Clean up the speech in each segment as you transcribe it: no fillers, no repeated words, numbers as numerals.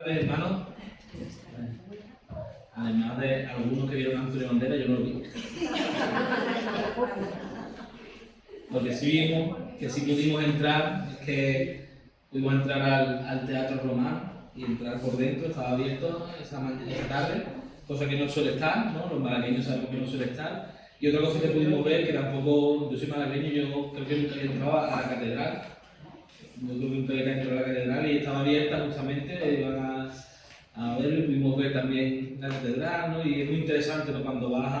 Hermano, además de algunos que vieron a Antonio Banderas, yo no lo vi. Porque sí vimos que sí pudimos entrar, es que pudimos entrar al Teatro Romano y entrar por dentro, estaba abierto esa tarde, cosa que no suele estar, ¿no? Los malagueños sabemos que no suele estar. Y otra cosa que pudimos ver, que tampoco, yo soy malagueño, yo creo que nunca había entrado a la catedral. Yo creo que nunca había entrado a la catedral y estaba abierta justamente, iban a verlo y pudimos ver también la catedral, ¿no? Y es muy interesante, ¿no? Cuando vas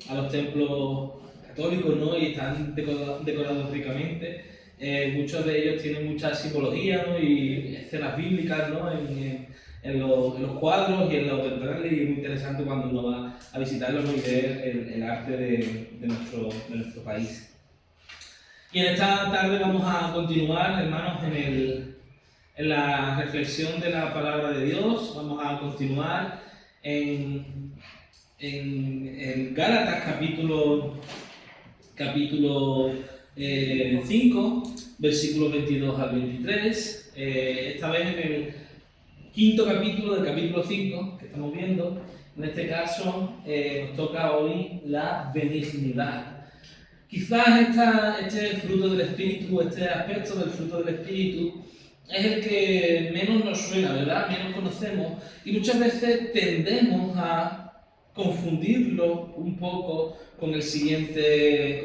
a los templos católicos, ¿no? Y están decorados ricamente. Muchos de ellos tienen mucha simbología, ¿no? Y escenas bíblicas, ¿no? En los cuadros y en los ventanales, y es muy interesante cuando uno va a visitarlos, ¿no? Y ver el arte de nuestro país. Y en esta tarde vamos a continuar, hermanos, en la reflexión de la palabra de Dios. Vamos a continuar en Gálatas capítulo 5, versículos 22 al 23. Esta vez en el quinto capítulo del capítulo 5 que estamos viendo. En este caso nos toca hoy la benignidad. Quizás este fruto del Espíritu, este aspecto del fruto del Espíritu, es el que menos nos suena, ¿verdad? Menos conocemos, y muchas veces tendemos a confundirlo un poco con el siguiente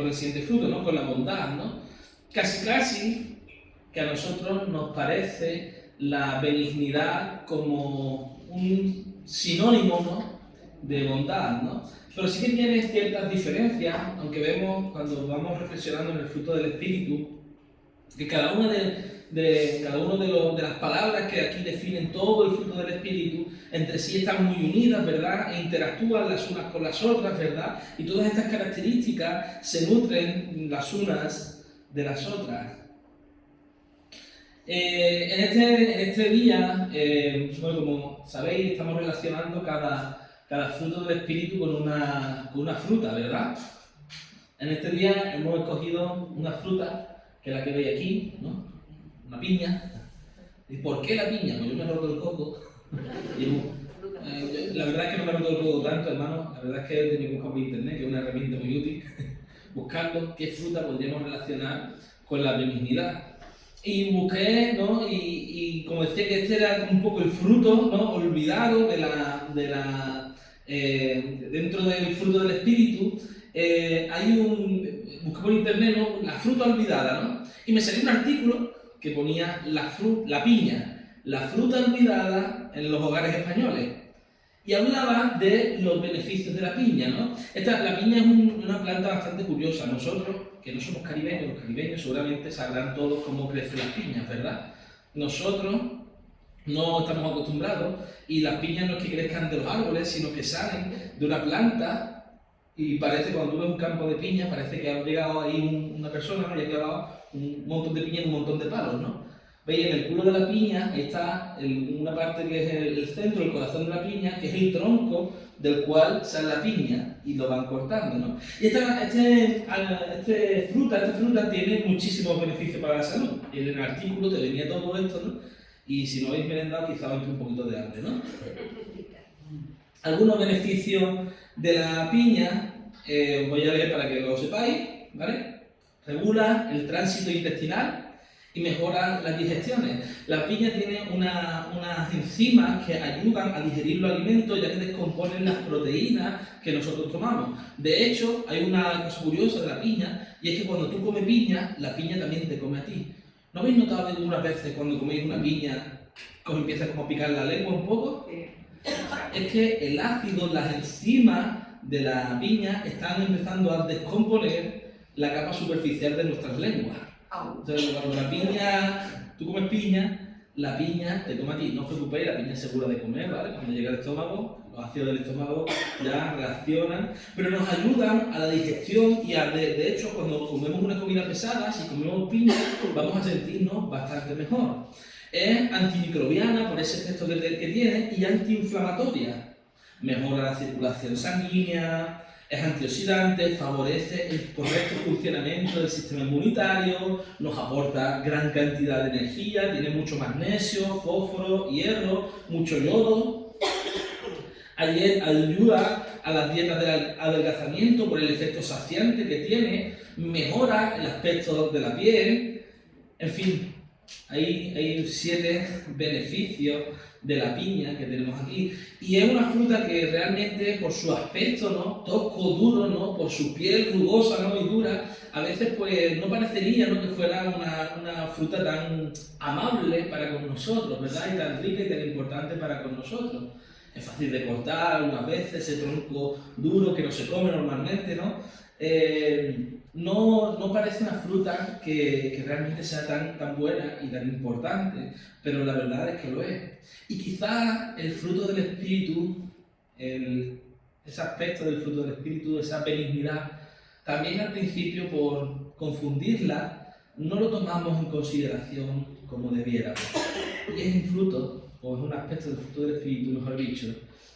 fruto, ¿no? Con la bondad, ¿no? Casi que a nosotros nos parece la benignidad como un sinónimo, ¿no? De bondad, ¿no? Pero sí que tiene ciertas diferencias, aunque vemos cuando vamos reflexionando en el fruto del Espíritu, que cada una de las palabras que aquí definen todo el fruto del Espíritu, entre sí están muy unidas, ¿verdad? E interactúan las unas con las otras, ¿verdad? Y todas estas características se nutren las unas de las otras. En este día, bueno, como sabéis, estamos relacionando cada fruto del Espíritu con una fruta, ¿verdad? En este día hemos escogido una fruta, que es la que veis aquí, ¿no? Una piña. ¿Y por qué la piña? Pues yo me he roto el coco. La verdad es que no me he roto el coco tanto, hermano. La verdad es que he tenido que buscar por internet, que es una herramienta muy útil, buscando qué fruta podríamos relacionar con la benignidad. Y busqué, ¿no? Y como decía que este era un poco el fruto, ¿no? Olvidado dentro del fruto del Espíritu. Busqué por internet, ¿no? La fruta olvidada, ¿no? Y me salió un artículo que ponía la piña, la fruta olvidada en los hogares españoles. Y hablaba de los beneficios de la piña, ¿no? La piña es una planta bastante curiosa. Nosotros, que no somos caribeños, los caribeños seguramente sabrán todos cómo crecen las piñas, ¿verdad? Nosotros no estamos acostumbrados, y las piñas no es que crezcan de los árboles, sino que salen de una planta, y parece, cuando tú ves un campo de piñas, parece que ha llegado ahí una persona, ¿no? Y ha clavado un montón de piñas y un montón de palos, ¿no? ¿Veis? En el culo de la piña está una parte que es el centro, el corazón de la piña, que es el tronco del cual sale la piña, y lo van cortando, ¿no? Y esta fruta tiene muchísimos beneficios para la salud. Y en el artículo te venía todo esto, ¿no? Y si no habéis merendado, quizá vais un poquito de hambre, ¿no? Algunos beneficios de la piña, os voy a leer para que lo sepáis, ¿vale? Regula el tránsito intestinal y mejora las digestiones. La piña tiene unas enzimas que ayudan a digerir los alimentos, ya que descomponen las proteínas que nosotros tomamos. De hecho, hay una cosa curiosa de la piña, y es que cuando tú comes piña, la piña también te come a ti. ¿No habéis notado algunas veces cuando coméis una piña que os empieza como a picar la lengua un poco? Es que el ácido, las enzimas de la piña están empezando a descomponer la capa superficial de nuestras lenguas. Entonces, cuando tú comes piña, la piña te come a ti. No os preocupéis, la piña es segura de comer, ¿vale? Cuando llega al estómago, los ácidos del estómago ya reaccionan, pero nos ayudan a la digestión, y de hecho, cuando comemos una comida pesada, si comemos piña, vamos a sentirnos bastante mejor. Es antimicrobiana por ese efecto que tiene, y antiinflamatoria. Mejora la circulación sanguínea, Es antioxidante, favorece el correcto funcionamiento del sistema inmunitario, nos aporta gran cantidad de energía, tiene mucho magnesio, fósforo, hierro, mucho yodo. Ayuda a las dietas del adelgazamiento por el efecto saciante que tiene, mejora el aspecto de la piel, en fin, hay 7 beneficios de la piña que tenemos aquí. Y es una fruta que realmente por su aspecto, ¿no?, tosco, duro, ¿no?, por su piel rugosa, ¿no?, y dura, a veces pues no parecería, ¿no?, que fuera una fruta tan amable para con nosotros, ¿verdad?, y tan rica y tan importante para con nosotros. Es fácil de cortar algunas veces, ese tronco duro que no se come normalmente, ¿no? No parece una fruta que realmente sea tan buena y tan importante, pero la verdad es que lo es. Y quizás el fruto del Espíritu, ese aspecto del fruto del Espíritu, esa benignidad, también al principio por confundirla, no lo tomamos en consideración como debiéramos. Y es un fruto, o es un aspecto del fruto del Espíritu, mejor dicho,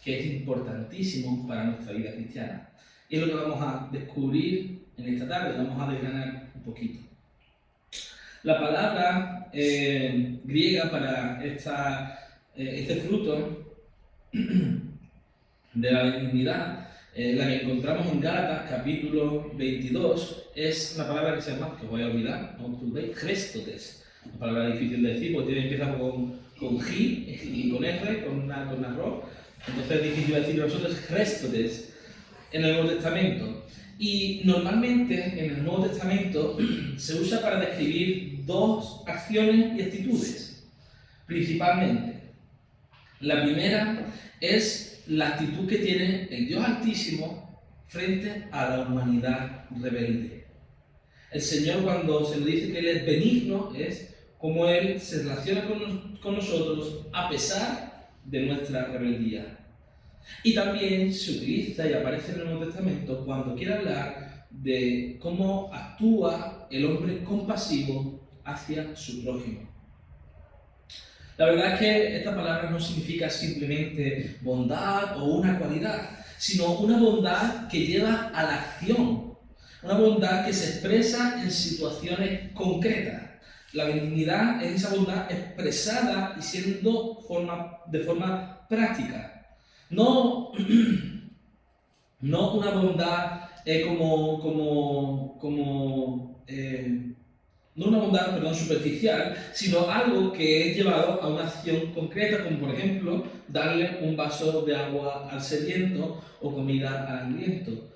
que es importantísimo para nuestra vida cristiana. Y es lo que vamos a descubrir en esta tarde, vamos a desgranar un poquito. La palabra griega para este fruto de la benignidad, la que encontramos en Gálatas capítulo 22, es una palabra que se llama, que os voy a olvidar, no os preocupéis, Chrestotes. Una palabra difícil de decir, porque empieza con G y con R, con una arroz. Entonces es difícil decirlo nosotros, Chrestotes, en el Nuevo Testamento. Y normalmente en el Nuevo Testamento se usa para describir 2 acciones y actitudes, principalmente. La primera es la actitud que tiene el Dios Altísimo frente a la humanidad rebelde. El Señor, cuando se le dice que Él es benigno, es como Él se relaciona con nosotros a pesar de nuestra rebeldía. Y también se utiliza y aparece en el Nuevo Testamento cuando quiere hablar de cómo actúa el hombre compasivo hacia su prójimo. La verdad es que esta palabra no significa simplemente bondad o una cualidad, sino una bondad que lleva a la acción, una bondad que se expresa en situaciones concretas. La benignidad es esa bondad expresada y siendo de forma práctica. No una bondad no una bondad, superficial, sino algo que es llevado a una acción concreta, como por ejemplo darle un vaso de agua al sediento o comida al hambriento.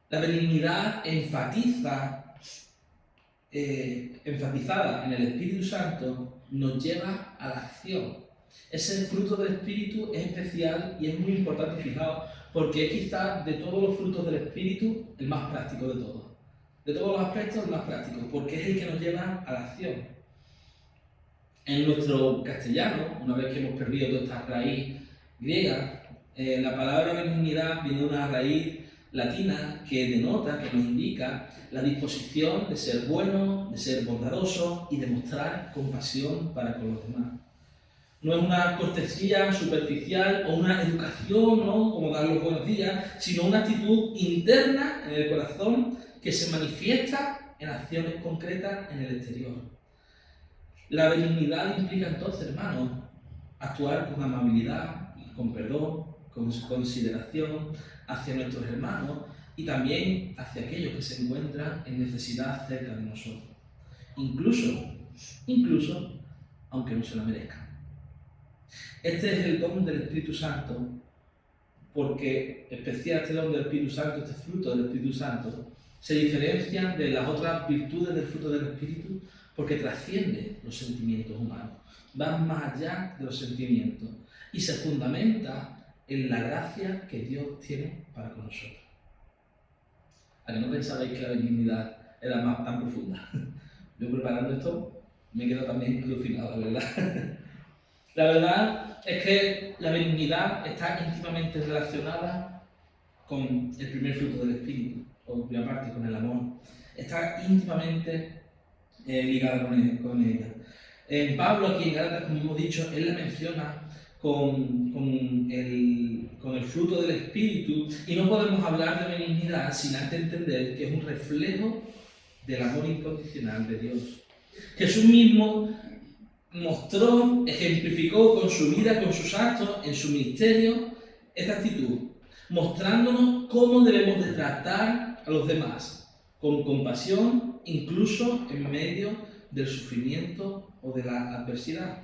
La benignidad enfatizada en el Espíritu Santo nos lleva a la acción. Ese fruto del Espíritu es especial y es muy importante, fijaos, porque es quizás de todos los frutos del Espíritu el más práctico de todos. De todos los aspectos el más práctico, porque es el que nos lleva a la acción. En nuestro castellano, una vez que hemos perdido toda esta raíz griega, la palabra benignidad viene de una raíz latina que denota, que nos indica la disposición de ser bueno, de ser bondadoso y de mostrar compasión para con los demás. No es una cortesía superficial o una educación, ¿no?, como dar los buenos días, sino una actitud interna en el corazón que se manifiesta en acciones concretas en el exterior. La benignidad implica entonces, hermanos, actuar con amabilidad, con perdón, con consideración hacia nuestros hermanos y también hacia aquellos que se encuentran en necesidad cerca de nosotros. Incluso aunque no se la merezcan. Este es el don del Espíritu Santo, porque especial este don del Espíritu Santo, este fruto del Espíritu Santo, se diferencia de las otras virtudes del fruto del Espíritu porque trasciende los sentimientos humanos, va más allá de los sentimientos y se fundamenta en la gracia que Dios tiene para con nosotros. ¿A que no pensabais que la benignidad era tan profunda? Yo preparando esto me quedo también alucinado, la verdad. La verdad es que la benignidad está íntimamente relacionada con el primer fruto del Espíritu, o en primera parte con el amor. Está íntimamente ligada con ella. Pablo aquí en Gálatas, como hemos dicho, él la menciona con el fruto del Espíritu, y no podemos hablar de benignidad sin antes entender que es un reflejo del amor incondicional de Dios. Jesús mismo mostró, ejemplificó con su vida, con sus actos, en su ministerio, esta actitud, mostrándonos cómo debemos de tratar a los demás, con compasión, incluso en medio del sufrimiento o de la adversidad.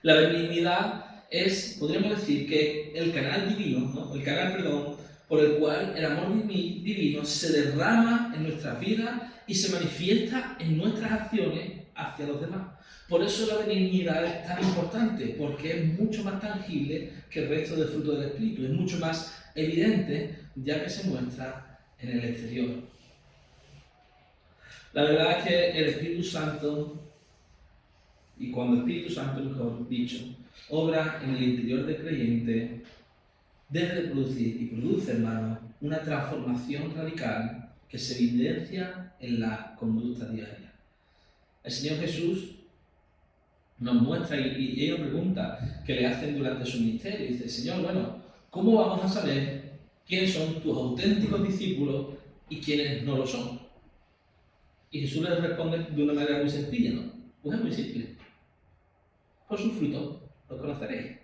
La benignidad es, podríamos decir, que el canal divino, ¿no? Por el cual el amor divino se derrama en nuestras vidas y se manifiesta en nuestras acciones hacia los demás. Por eso la benignidad es tan importante, porque es mucho más tangible que el resto del fruto del Espíritu, es mucho más evidente ya que se muestra en el exterior. La verdad es que el Espíritu Santo, y cuando el Espíritu Santo, mejor dicho, obra en el interior del creyente, debe de producir y produce, hermano, una transformación radical que se evidencia en la conducta diaria. El Señor Jesús nos muestra, y hay una pregunta que le hacen durante su ministerio, y dice: Señor, bueno, ¿cómo vamos a saber quiénes son tus auténticos discípulos y quiénes no lo son? Y Jesús les responde de una manera muy sencilla, ¿no? Pues es muy simple. Por sus frutos los conoceréis.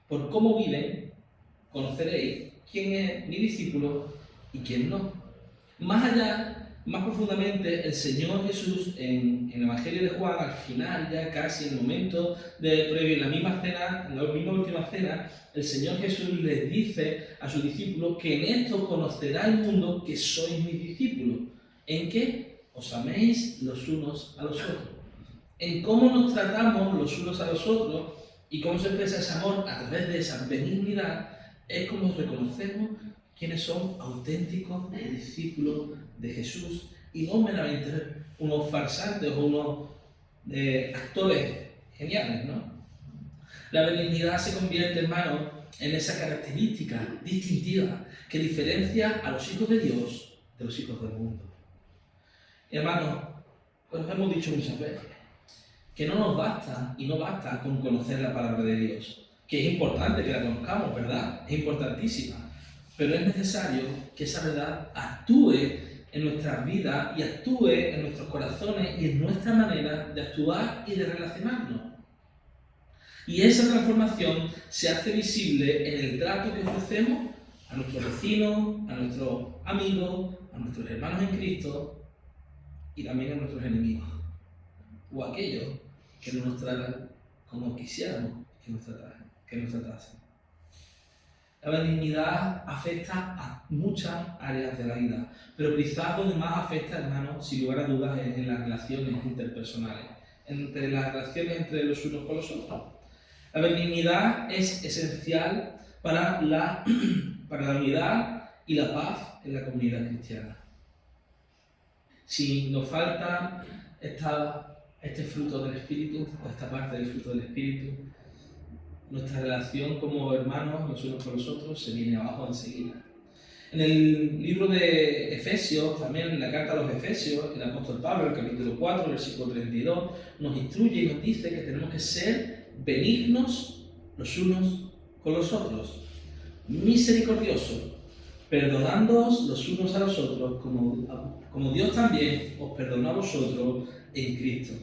Por cómo viven, conoceréis quién es mi discípulo y quién no. Más allá, más profundamente, el Señor Jesús en el Evangelio de Juan, al final, ya casi en el momento previo, en la misma cena, en la misma última cena, el Señor Jesús les dice a sus discípulos que en esto conocerá el mundo que sois mis discípulos. ¿En qué? Os améis los unos a los otros. En cómo nos tratamos los unos a los otros y cómo se expresa ese amor a través de esa benignidad, es como reconocemos quiénes son auténticos discípulos de Jesús y no meramente unos farsantes o unos actores geniales, ¿no? La benignidad se convierte, hermano, en esa característica distintiva que diferencia a los hijos de Dios de los hijos del mundo. Hermano, pues hemos dicho muchas veces que no nos basta y no basta con conocer la palabra de Dios, que es importante que la conozcamos, ¿verdad? Es importantísima, pero es necesario que esa verdad actúe en nuestras vidas y actúe en nuestros corazones y en nuestra manera de actuar y de relacionarnos. Y esa transformación se hace visible en el trato que ofrecemos a nuestros vecinos, a nuestros amigos, a nuestros hermanos en Cristo y también a nuestros enemigos, o a aquellos que no nos tratan como quisiéramos que nos tratasen. La benignidad afecta a muchas áreas de la vida, pero quizás donde más afecta, hermano, sin lugar a dudas, es en las relaciones interpersonales, entre las relaciones entre los unos con los otros. La benignidad es esencial para la unidad y la paz en la comunidad cristiana. Si nos falta este fruto del Espíritu, o esta parte del fruto del Espíritu, nuestra relación como hermanos los unos con los otros se viene abajo enseguida. En el libro de Efesios, también en la carta a los Efesios, el apóstol Pablo, el capítulo 4, versículo 32, nos instruye y nos dice que tenemos que ser benignos los unos con los otros, misericordiosos, perdonándoos los unos a los otros, como Dios también os perdonó a vosotros en Cristo.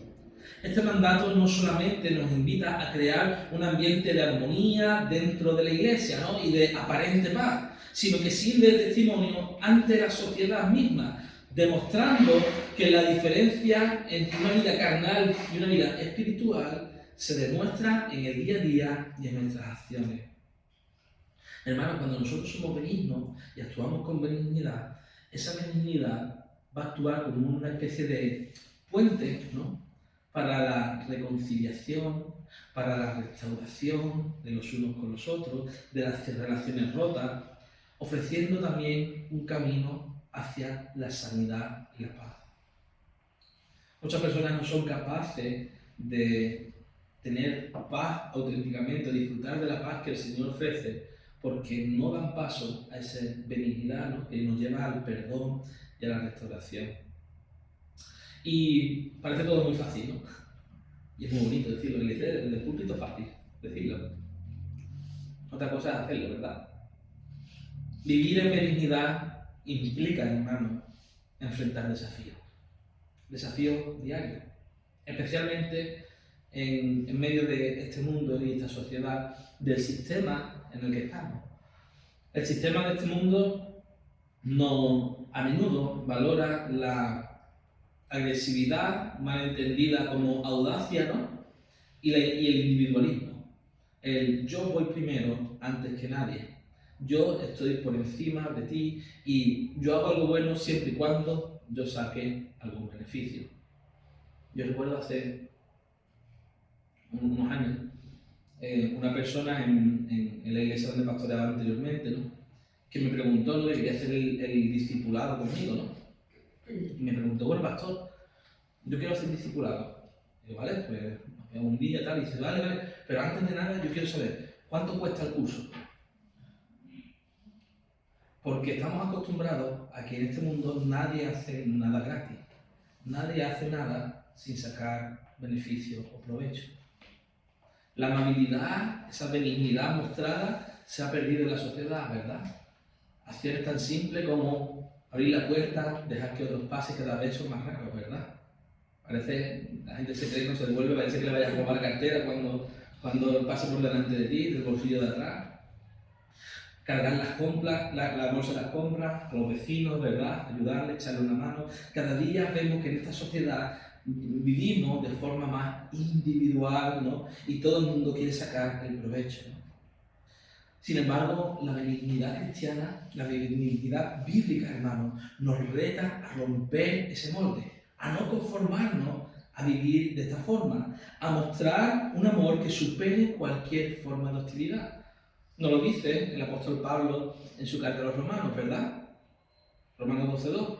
Este mandato no solamente nos invita a crear un ambiente de armonía dentro de la iglesia, ¿no? Y de aparente paz, sino que sirve de testimonio ante la sociedad misma, demostrando que la diferencia entre una vida carnal y una vida espiritual se demuestra en el día a día y en nuestras acciones. Hermanos, cuando nosotros somos benignos y actuamos con benignidad, esa benignidad va a actuar como una especie de puente, ¿no?, para la reconciliación, para la restauración de los unos con los otros, de las relaciones rotas, ofreciendo también un camino hacia la sanidad y la paz. Muchas personas no son capaces de tener paz auténticamente, disfrutar de la paz que el Señor ofrece, porque no dan paso a esa benignidad, ¿no?, que nos lleva al perdón y a la restauración. Y parece todo muy fácil, ¿no? Y es muy bonito decirlo, en el púlpito es fácil decirlo. otra cosa es hacerlo, ¿verdad? Vivir en benignidad implica, hermano, enfrentar desafíos diarios, especialmente en medio de este mundo y esta sociedad, del sistema en el que estamos. El sistema de este mundo a menudo valora la agresividad mal entendida como audacia, ¿no? y el individualismo. El yo voy primero antes que nadie. Yo estoy por encima de ti y yo hago algo bueno siempre y cuando yo saque algún beneficio. Yo recuerdo hace unos años una persona en la iglesia donde pastoreaba anteriormente, ¿no? que me preguntó, ¿no? que quería hacer el discipulado conmigo, ¿no? Y me preguntó, bueno, pastor, yo quiero hacer discipulado. Y digo, vale, pues un día tal, y dice, vale, pero antes de nada yo quiero saber, ¿cuánto cuesta el curso? Porque estamos acostumbrados a que en este mundo nadie hace nada gratis. Nadie hace nada sin sacar beneficio o provecho. La amabilidad, esa benignidad mostrada, se ha perdido en la sociedad, ¿verdad? Acciones tan simples como abrir la puerta, dejar que otros pasen, cada vez son más raros, ¿verdad? Parece, la gente se cree que no se devuelve, parece que le vaya a robar la cartera cuando pasa por delante de ti, del bolsillo de atrás. Cargar las compras, la bolsa de las compras, a los vecinos, ¿verdad? Ayudarles, echarle una mano. Cada día vemos que en esta sociedad vivimos de forma más individual, ¿no? Y todo el mundo quiere sacar el provecho, ¿no? Sin embargo, la benignidad cristiana, la benignidad bíblica, hermano, nos reta a romper ese molde, a no conformarnos a vivir de esta forma, a mostrar un amor que supere cualquier forma de hostilidad. Nos lo dice el apóstol Pablo en su carta a los romanos, ¿verdad? Romanos 12:2.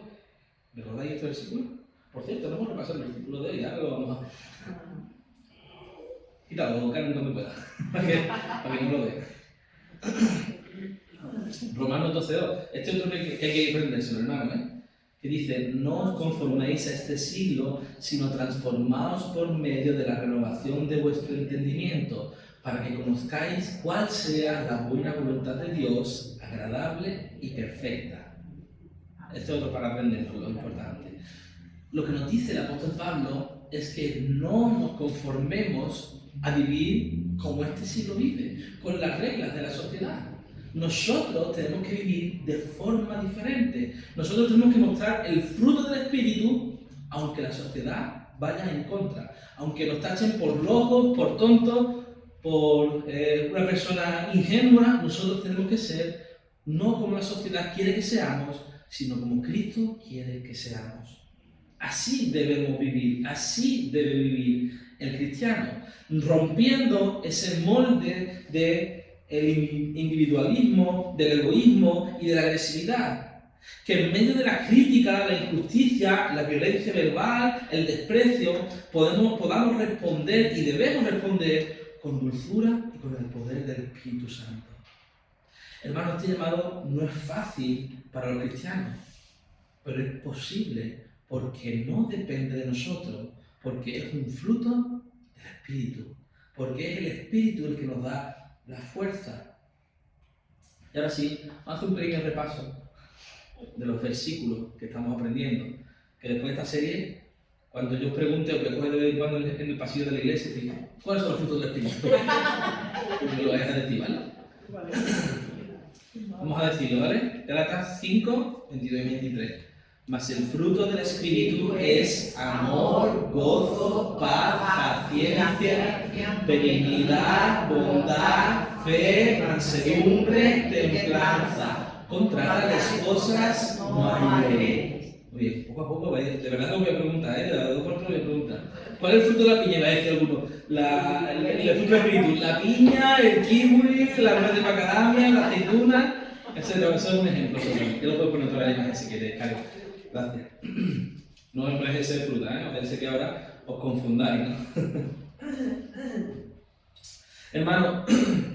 ¿Recordáis este versículo? Por cierto, no hemos repasado el versículo de hoy, ahora lo vamos a hacer. Quítalo, Carmen, cuando pueda, para que no lo vean. Romanos 12:2. Este es otro que hay que aprendérselo, hermano, que dice, no os conforméis a este siglo, sino transformaos por medio de la renovación de vuestro entendimiento, para que conozcáis cuál sea la buena voluntad de Dios, agradable y perfecta. Esto es otro para aprender, lo importante. Lo que nos dice el apóstol Pablo es que no nos conformemos a vivir como este siglo vive, con las reglas de la sociedad. Nosotros tenemos que vivir de forma diferente. Nosotros tenemos que mostrar el fruto del Espíritu, aunque la sociedad vaya en contra. Aunque nos tachen por locos, por tontos, por una persona ingenua, nosotros tenemos que ser no como la sociedad quiere que seamos, sino como Cristo quiere que seamos. Así debemos vivir, así debe vivir el cristiano, rompiendo ese molde del individualismo, del egoísmo y de la agresividad. Que en medio de la crítica, la injusticia, la violencia verbal, el desprecio, podamos responder y debemos responder con dulzura y con el poder del Espíritu Santo. Hermanos, este llamado no es fácil para los cristianos, pero es posible porque no depende de nosotros, porque es un fruto del Espíritu, porque es el Espíritu el que nos da la fuerza. Y ahora sí, vamos a hacer un pequeño repaso de los versículos que estamos aprendiendo, que después de esta serie, cuando yo os pregunte, o que coge de vez en cuando en el pasillo de la iglesia, digo, ¿cuáles son los frutos del Espíritu? Pues me lo vais a decir, ¿vale? Vamos a decirlo, ¿vale? Gálatas 5, 22 y 23. Mas el fruto del Espíritu es amor, gozo, paz, paciencia, benignidad, bondad, fe, mansedumbre, templanza. Contra tales cosas no hay ley. Oye, poco a poco, de verdad que os voy a preguntar, de las dos partes voy a preguntar. ¿Cuál es el fruto de la piña? Va a decir alguno. El fruto del Espíritu, la piña, el kiwi, la nuez de macadamia, la aceituna, etc. Eso es un ejemplo solo. Yo lo puedo poner otra imagen si queréis, Cari. Gracias. No es ese de fruta, ¿eh? Parece que ahora os confundáis, ¿no? Hermano,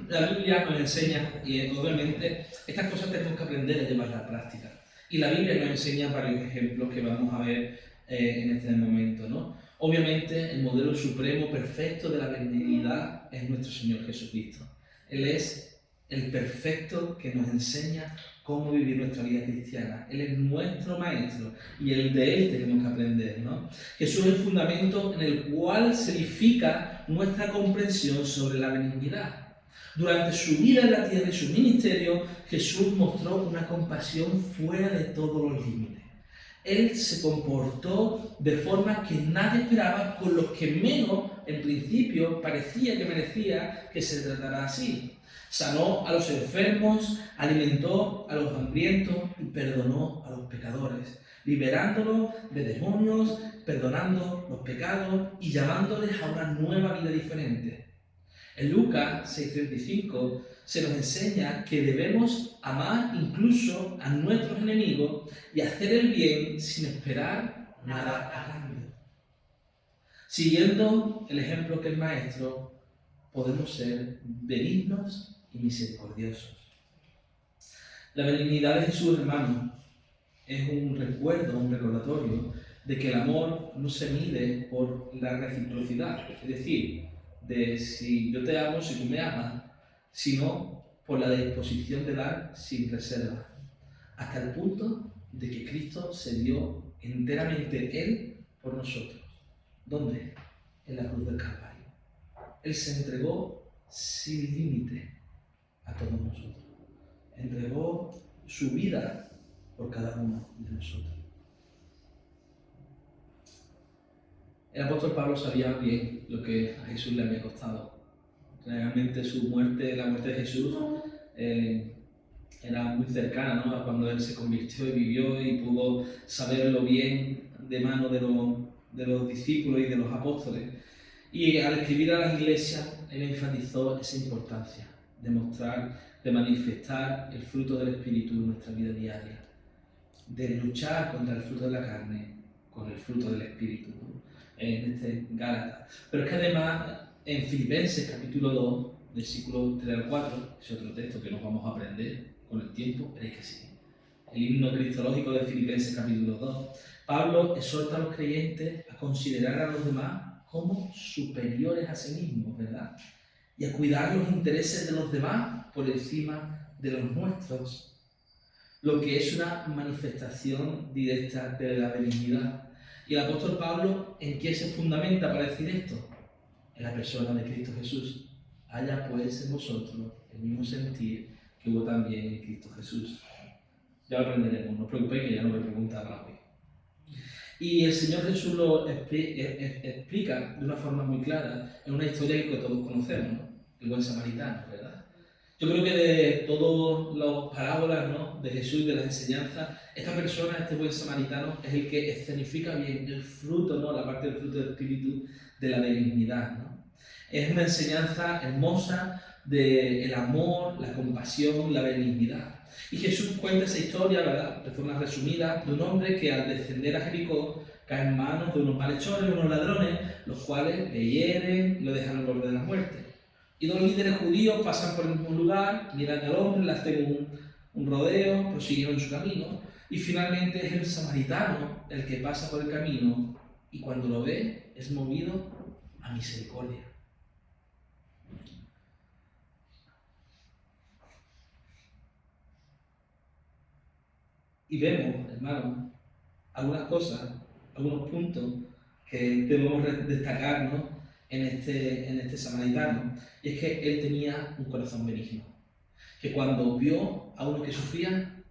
la Biblia nos enseña, y obviamente estas cosas tenemos que aprender a llevarlas a la práctica. Y la Biblia nos enseña varios ejemplos que vamos a ver en este momento, ¿no? Obviamente, el modelo supremo, perfecto de la benignidad es nuestro Señor Jesucristo. Él es el perfecto que nos enseña cómo vivir nuestra vida cristiana. Él es nuestro maestro y de él tenemos que aprender, ¿no? Jesús es el fundamento en el cual se edifica nuestra comprensión sobre la benignidad. Durante su vida en la tierra y su ministerio, Jesús mostró una compasión fuera de todos los límites. Él se comportó de forma que nadie esperaba, con los que menos, en principio, parecía que merecía que se tratara así. Sanó a los enfermos, alimentó a los hambrientos y perdonó a los pecadores, liberándolos de demonios, perdonando los pecados y llamándoles a una nueva vida diferente. En Lucas 6:35 se nos enseña que debemos amar incluso a nuestros enemigos y hacer el bien sin esperar nada a cambio. Siguiendo el ejemplo que el Maestro, podemos ser benignos y misericordiosos. La benignidad de Jesús, hermano, es un recuerdo, un recordatorio de que el amor no se mide por la reciprocidad, es decir, de si yo te amo, si tú me amas, sino por la disposición de dar sin reserva, hasta el punto de que Cristo se dio enteramente Él por nosotros. ¿Dónde? En la cruz del Calvario. Él se entregó sin límite a todos nosotros. Entregó su vida por cada uno de nosotros. El apóstol Pablo sabía bien lo que a Jesús le había costado. Realmente su muerte, la muerte de Jesús, era muy cercana, ¿no?, a cuando él se convirtió y vivió y pudo saberlo bien de mano de los discípulos y de los apóstoles. Y al escribir a las iglesias, él enfatizó esa importancia de mostrar, de manifestar el fruto del Espíritu en nuestra vida diaria, de luchar contra el fruto de la carne con el fruto del Espíritu, ¿no?, en Gálatas. Pero es que además en Filipenses capítulo 2, versículos 3 al 4, es otro texto que nos vamos a aprender con el tiempo, veréis que sí. El himno cristológico de Filipenses capítulo 2, Pablo exhorta a los creyentes a considerar a los demás como superiores a sí mismos, ¿verdad? Y a cuidar los intereses de los demás por encima de los nuestros, lo que es una manifestación directa de la benignidad. Y el apóstol Pablo, ¿en qué se fundamenta para decir esto? En la persona de Cristo Jesús. Haya pues en vosotros el mismo sentir que hubo también en Cristo Jesús. Ya lo aprenderemos, no os preocupéis que ya no me preguntan hoy. Y el Señor Jesús lo explica de una forma muy clara en una historia que todos conocemos, ¿no? El buen samaritano, ¿verdad? Yo creo que de todas las parábolas, ¿no?, de Jesús, de las enseñanzas, esta persona, este buen samaritano, es el que escenifica bien el fruto, ¿no?, la parte del fruto del Espíritu de la benignidad, ¿no? Es una enseñanza hermosa del amor, la compasión, la benignidad. Y Jesús cuenta esa historia, ¿verdad?, de forma resumida, de un hombre que al descender a Jericó cae en manos de unos malhechores, unos ladrones, los cuales le hieren y lo dejan al borde de la muerte. Y dos líderes judíos pasan por el mismo lugar, miran al hombre, le hacen un rodeo, prosiguieron su camino, y finalmente es el samaritano el que pasa por el camino y cuando lo ve es movido a misericordia. Y vemos, hermanos, algunas cosas, algunos puntos que debemos destacar, ¿no?, en este samaritano. Y es que él tenía un corazón benigno. Que cuando vio a uno que sufría,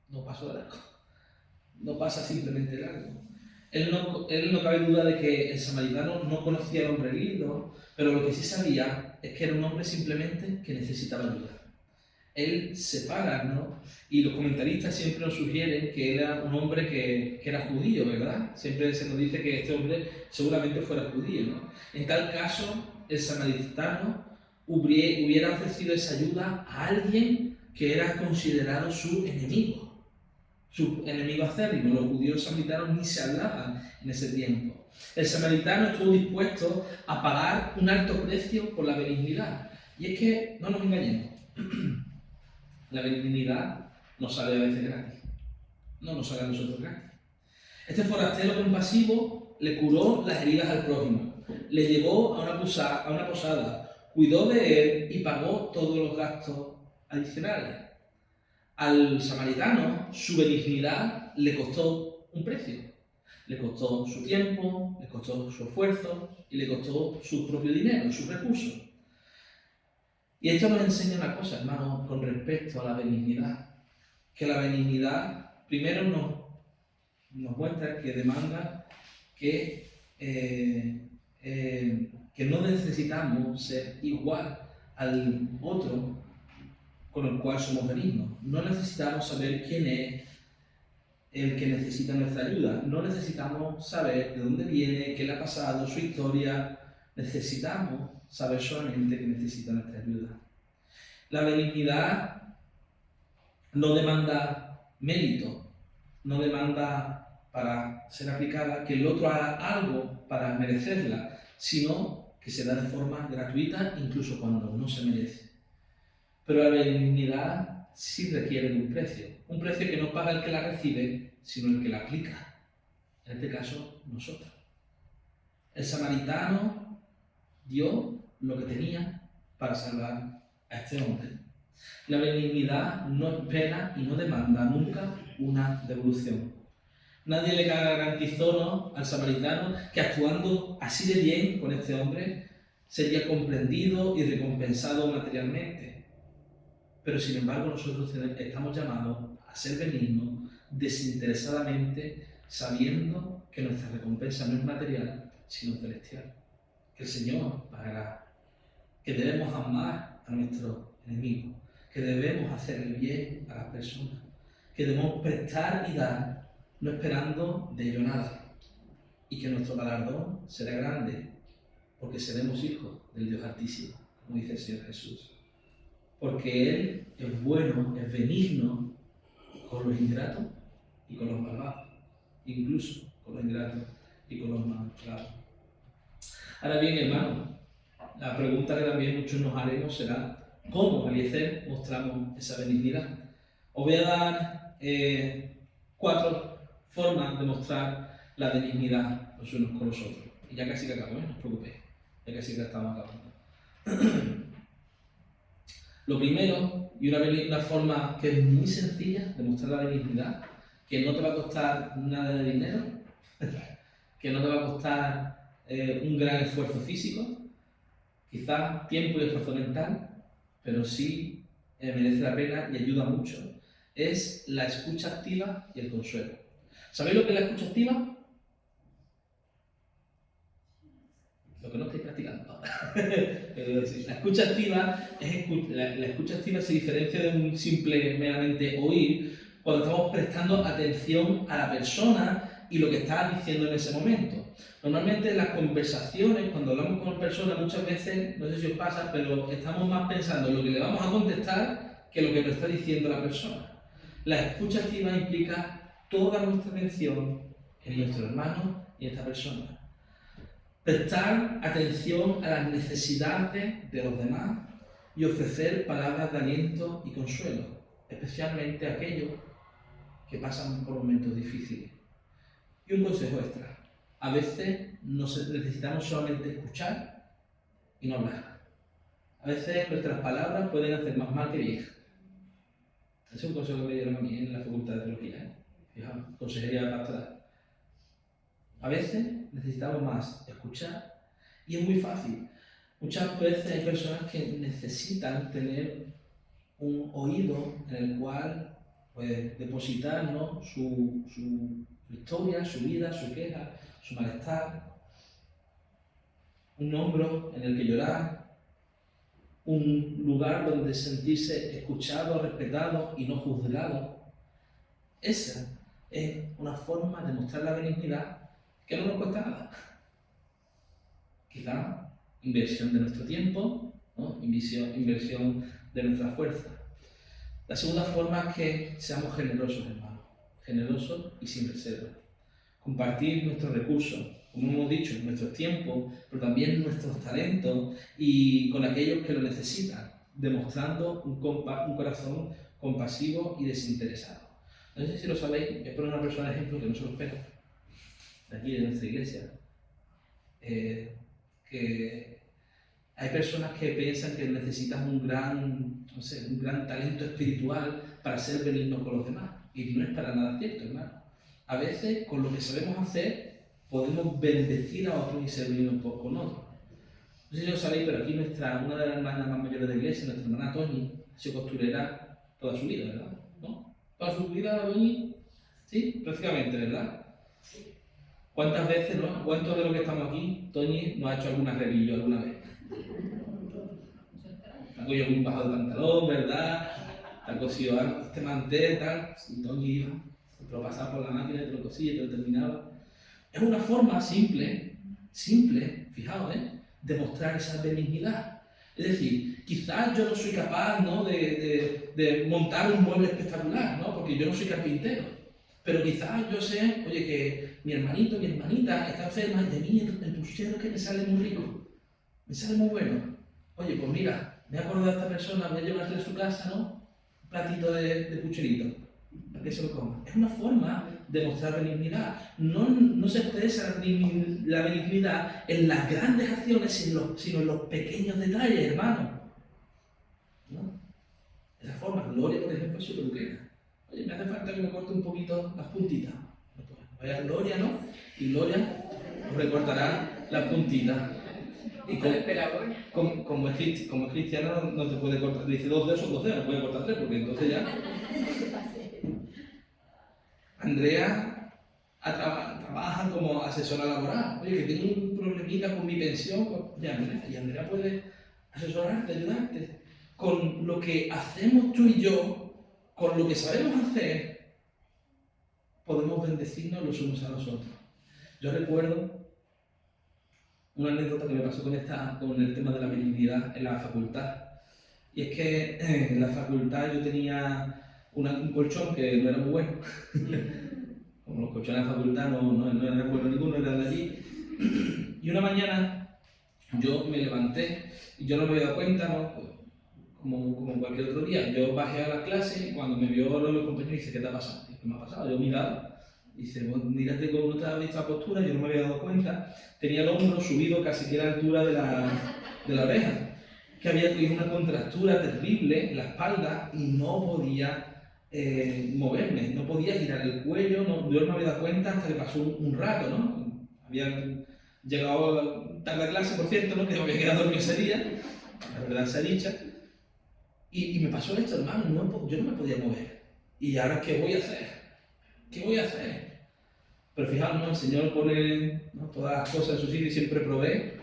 no pasó de largo. No pasa simplemente de largo. Él no cabe duda de que el samaritano no conocía al hombre herido, pero lo que sí sabía es que era un hombre simplemente que necesitaba ayuda. Él se para, ¿no? Y los comentaristas siempre nos sugieren que era un hombre que era judío, ¿verdad? Siempre se nos dice que este hombre seguramente fuera judío, ¿no? En tal caso, el samaritano hubiera ofrecido esa ayuda a alguien que era considerado su enemigo acérrimo. Los judíos samaritanos ni se hablaban en ese tiempo. El samaritano estuvo dispuesto a pagar un alto precio por la benignidad. Y es que, no nos engañemos, la benignidad nos sale a veces gratis. No nos sale a nosotros gratis. Este forastero compasivo le curó las heridas al prójimo, le llevó a una posada, cuidó de él y pagó todos los gastos adicionales. Al samaritano, su benignidad le costó un precio. Le costó su tiempo, le costó su esfuerzo y le costó su propio dinero, sus recursos. Y esto nos enseña una cosa, hermanos, con respecto a la benignidad. Que la benignidad, primero nos muestra que demanda que no necesitamos ser igual al otro con el cual somos benignos. No necesitamos saber quién es el que necesita nuestra ayuda. No necesitamos saber de dónde viene, qué le ha pasado, su historia. Necesitamos saber solamente que necesita nuestra ayuda. La benignidad no demanda mérito, no demanda para ser aplicada que el otro haga algo para merecerla, sino que se da de forma gratuita incluso cuando no se merece. Pero la benignidad sí requiere de un precio que no paga el que la recibe, sino el que la aplica, en este caso nosotros. El samaritano dio lo que tenía para salvar a este hombre. La benignidad no espera y no demanda nunca una devolución. Nadie le garantizó al samaritano que actuando así de bien con este hombre sería comprendido y recompensado materialmente. Pero sin embargo nosotros estamos llamados a ser benignos desinteresadamente, sabiendo que nuestra recompensa no es material, sino celestial. Que el Señor pagará. Que debemos amar a nuestros enemigos. Que debemos hacer el bien a las personas. Que debemos prestar y dar, no esperando de ello nada. Y que nuestro galardón será grande, porque seremos hijos del Dios Altísimo, como dice el Señor Jesús. Porque Él es bueno, es benigno con los ingratos y con los malvados, incluso con los ingratos y con los malvados. Ahora bien, hermanos, la pregunta que también muchos nos haremos será: ¿cómo, Eliezer, mostramos esa benignidad? Os voy a dar 4 formas de mostrar la benignidad los unos con los otros. Y ya casi que acabo, no os preocupéis, ya casi que estamos acabando. Lo primero, y una forma que es muy sencilla de mostrar la benignidad, que no te va a costar nada de dinero, que no te va a costar un gran esfuerzo físico, quizás tiempo y esfuerzo mental, pero sí merece la pena y ayuda mucho, es la escucha activa y el consuelo. ¿Sabéis lo que es la escucha activa? Lo que no estáis practicando. La escucha activa la escucha activa se diferencia de un simple meramente oír cuando estamos prestando atención a la persona y lo que está diciendo en ese momento. Normalmente en las conversaciones, cuando hablamos con personas, muchas veces, no sé si os pasa, pero estamos más pensando en lo que le vamos a contestar que lo que nos está diciendo la persona. La escucha activa implica toda nuestra atención en nuestro hermano y en esta persona. Prestar atención a las necesidades de los demás y ofrecer palabras de aliento y consuelo, especialmente a aquellos que pasan por momentos difíciles. Y un consejo extra: a veces necesitamos solamente escuchar y no hablar. A veces nuestras palabras pueden hacer más mal que bien. Ese es un consejo que me dieron a mí en la Facultad de Teología, Fijaos, consejería pastoral. A veces necesitamos más escuchar y es muy fácil. Muchas veces hay personas que necesitan tener un oído en el cual pues, depositar, ¿no?, su historia, su vida, su queja, su malestar, un hombro en el que llorar, un lugar donde sentirse escuchado, respetado y no juzgado. Esa es una forma de mostrar la benignidad que no nos cuesta nada. Quizá inversión de nuestro tiempo, ¿no?, inversión de nuestra fuerza. La segunda forma es que seamos generosos, hermanos, generosos y sin reserva. Compartir nuestros recursos, como hemos dicho, nuestros tiempos, pero también nuestros talentos y con aquellos que lo necesitan, demostrando un corazón compasivo y desinteresado. No sé si lo sabéis, voy a poner una persona de ejemplo que no se lo espera, de aquí de nuestra iglesia, que Hay personas que piensan que necesitas un gran, no sé, un gran talento espiritual para ser benigno con los demás. Y no es para nada cierto, hermano. A veces, con lo que sabemos hacer, podemos bendecir a otros y ser benignos con otros. No sé si lo sabéis, pero aquí una de las hermanas más mayores de la iglesia, nuestra hermana Toñi, ha sido costurera toda su vida, ¿verdad? ¿No? Toda su vida, Toñi, sí, prácticamente, ¿verdad? ¿Cuántas veces, no? ¿Cuántos de los que estamos aquí, Toñi nos ha hecho alguna revillo alguna vez? Te ha cogido un bajo de pantalón, ¿verdad? Te ha cosido este mantel, tal, y Toñi iba, te lo pasaba por la máquina, te lo cosía, te lo terminaba. Es una forma simple, fijaos, de mostrar esa benignidad. Es decir, quizás yo no soy capaz, ¿no?, de montar un mueble espectacular, ¿no?, porque yo no soy carpintero. Pero quizás yo sé, oye, que mi hermanito, mi hermanita está enferma y de mí el puchero que me sale muy rico, me sale muy bueno. Oye, pues mira, me he acordado de esta persona, voy a llevarle a su casa, ¿no?, un platito de pucherito, para que se lo coma. Es una forma de mostrar benignidad. No se expresa la benignidad en las grandes acciones, sino en los pequeños detalles, hermano. ¿No? De esa forma, Gloria, por ejemplo, es su peluquera. Oye, me hace falta que me corte un poquito las puntitas. Vaya Gloria, ¿no? Y Gloria os recortará las puntitas. Y como es cristiano, no te puede cortar. Dice 2 dedos son 2 dedos, no puede cortar 3, porque entonces ya. Andrea trabaja como asesora laboral. Oye, que tengo un problemita con mi pensión. Y Andrea puede asesorarte, ayudarte. Con lo que hacemos tú y yo, con lo que sabemos hacer, podemos bendecirnos los unos a los otros. Yo recuerdo una anécdota que me pasó con el tema de la benignidad en la facultad. Y es que en la facultad yo tenía un colchón que no era muy bueno. Como los colchones de la facultad no era bueno ninguno, era de allí. Y una mañana yo me levanté y yo no me había dado cuenta, ¿no?, como cualquier otro día. Yo bajé a la clase y cuando me vio los compañeros dice, ¿qué te ha pasado? ¿Qué me ha pasado? Yo miraba y dice, bueno, mírate cómo te has visto la postura, yo no me había dado cuenta. Tenía el hombro subido casi a la altura de la oreja. Que había tenido una contractura terrible en la espalda y no podía moverme, no podía girar el cuello, yo no me había dado cuenta hasta que pasó un rato, ¿no? Había llegado tarde a clase, por cierto, ¿no?, que me había quedado dormido ese día, la verdad sea dicha, y me pasó esto, hermano, yo no me podía mover. ¿Y ahora qué voy a hacer? ¿Qué voy a hacer? Pero fijaos, ¿no?, el Señor pone, ¿no?, todas las cosas en su sitio y siempre provee,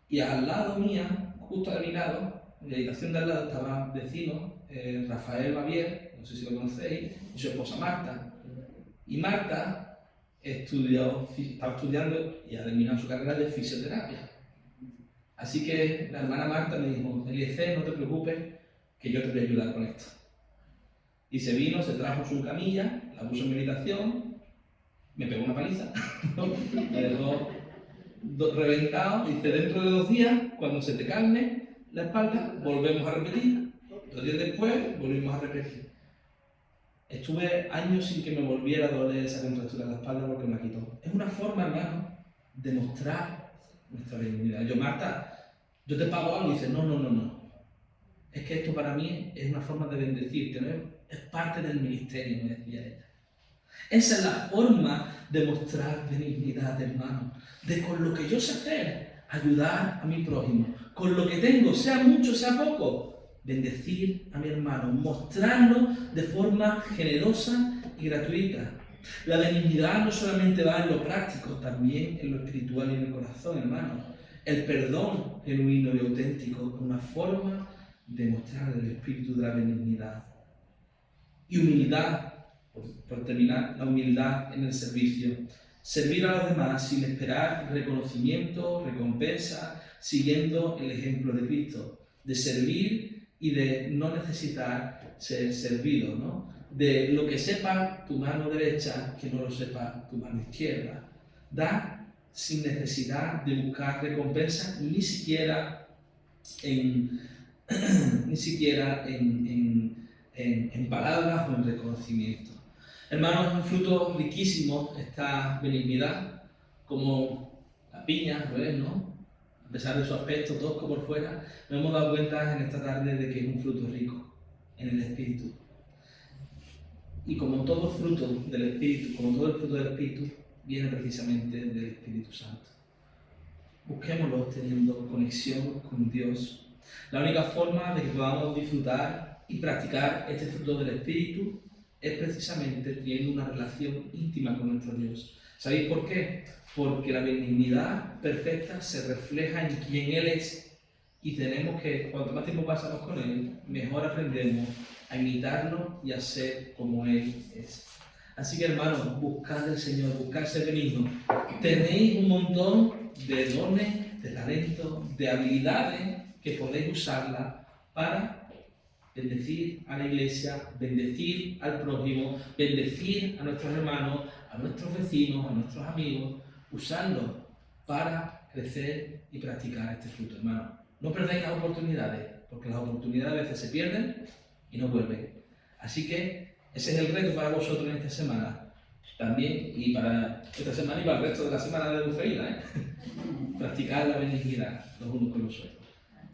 y al lado mía, justo a mi lado, en la habitación de al lado estaba vecino, Rafael Bavier, no sé si lo conocéis, y su esposa Marta. Y Marta estaba estudiando y ha terminado su carrera de fisioterapia. Así que la hermana Marta me dijo, Eliezer, no te preocupes, que yo te voy a ayudar con esto. Y se vino, se trajo su camilla, la puso en mi habitación, me pegó una paliza, me dejó reventado. Dice, dentro de 2 días, cuando se te calme la espalda, volvemos a repetir. 2 días después, volvimos a repetir. Estuve años sin que me volviera a doler esa contractura en la espalda porque me la quitó. Es una forma, hermano, de mostrar nuestra benignidad. Yo, Marta, yo te pago algo, y dice, no. Es que esto para mí es una forma de bendecirte, ¿no? Es parte del ministerio, me decía ella. Esa es la forma de mostrar benignidad, hermano. De con lo que yo sé hacer, ayudar a mi prójimo. Con lo que tengo, sea mucho, sea poco, bendecir a mi hermano. Mostrarlo de forma generosa y gratuita. La benignidad no solamente va en lo práctico, también en lo espiritual y en el corazón, hermano. El perdón genuino y auténtico es una forma de mostrar el espíritu de la benignidad. Y humildad, por terminar, la humildad en el servicio. Servir a los demás sin esperar reconocimiento, recompensa, siguiendo el ejemplo de Cristo. De servir y de no necesitar ser servido, ¿no? De lo que sepa tu mano derecha, que no lo sepa tu mano izquierda. Dar sin necesidad de buscar recompensa, ni siquiera en palabras o en reconocimiento. Hermanos, es un fruto riquísimo esta benignidad, como la piña, lo es, ¿no? pesar de su aspecto tosco por fuera, nos hemos dado cuenta en esta tarde de que es un fruto rico en el Espíritu. Y como todo fruto del Espíritu, como todo el fruto del Espíritu, viene precisamente del Espíritu Santo. Busquémoslo teniendo conexión con Dios. La única forma de que podamos disfrutar y practicar este fruto del Espíritu es precisamente teniendo una relación íntima con nuestro Dios. ¿Sabéis por qué? Porque la benignidad perfecta se refleja en quien Él es y tenemos que, cuanto más tiempo pasamos con Él, mejor aprendemos a imitarlo y a ser como Él es. Así que hermanos, buscad al Señor, buscad ser benigno. Tenéis un montón de dones, de talentos, de habilidades que podéis usarlas para bendecir a la iglesia, bendecir al prójimo, bendecir a nuestros hermanos, a nuestros vecinos, a nuestros amigos, usarlo para crecer y practicar este fruto, hermanos. No perdáis las oportunidades, porque las oportunidades a veces se pierden y no vuelven. Así que ese es el reto para vosotros en esta semana. También, y para esta semana y para el resto de la semana de Dulceína, practicar la benignidad los unos con los otros.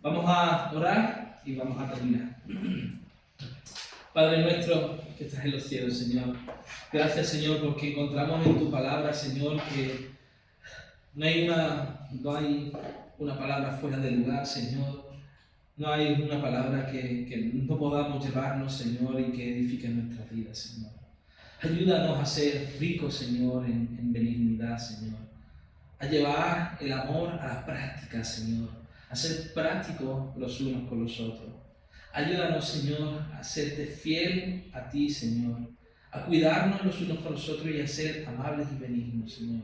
Vamos a orar y vamos a terminar. Padre nuestro que estás en los cielos, Señor, gracias, Señor, porque encontramos en tu palabra, Señor, que no hay una palabra fuera de lugar, Señor. No hay una palabra que no podamos llevarnos, Señor, y que edifique nuestras vidas, Señor. Ayúdanos a ser ricos, Señor, en benignidad, Señor. A llevar el amor a la práctica, Señor. A ser prácticos los unos con los otros. Ayúdanos, Señor, a serte fiel a ti, Señor. A cuidarnos los unos con los otros y a ser amables y benignos, Señor.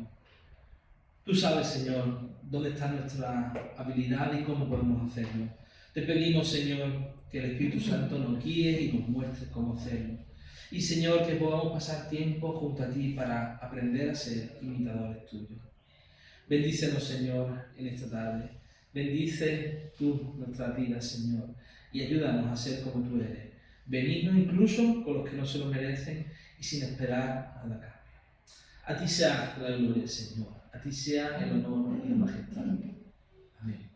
Tú sabes, Señor, dónde está nuestra habilidad y cómo podemos hacerlo. Te pedimos, Señor, que el Espíritu Santo nos guíe y nos muestre cómo hacerlo. Y, Señor, que podamos pasar tiempo junto a ti para aprender a ser imitadores tuyos. Bendícenos, Señor, en esta tarde. Bendice tú nuestras vidas, Señor, y ayúdanos a ser como tú eres, benignos incluso con los que no se lo merecen y sin esperar a la cambio. A ti sea la gloria, Señor, a ti sea el honor y la majestad. Amén.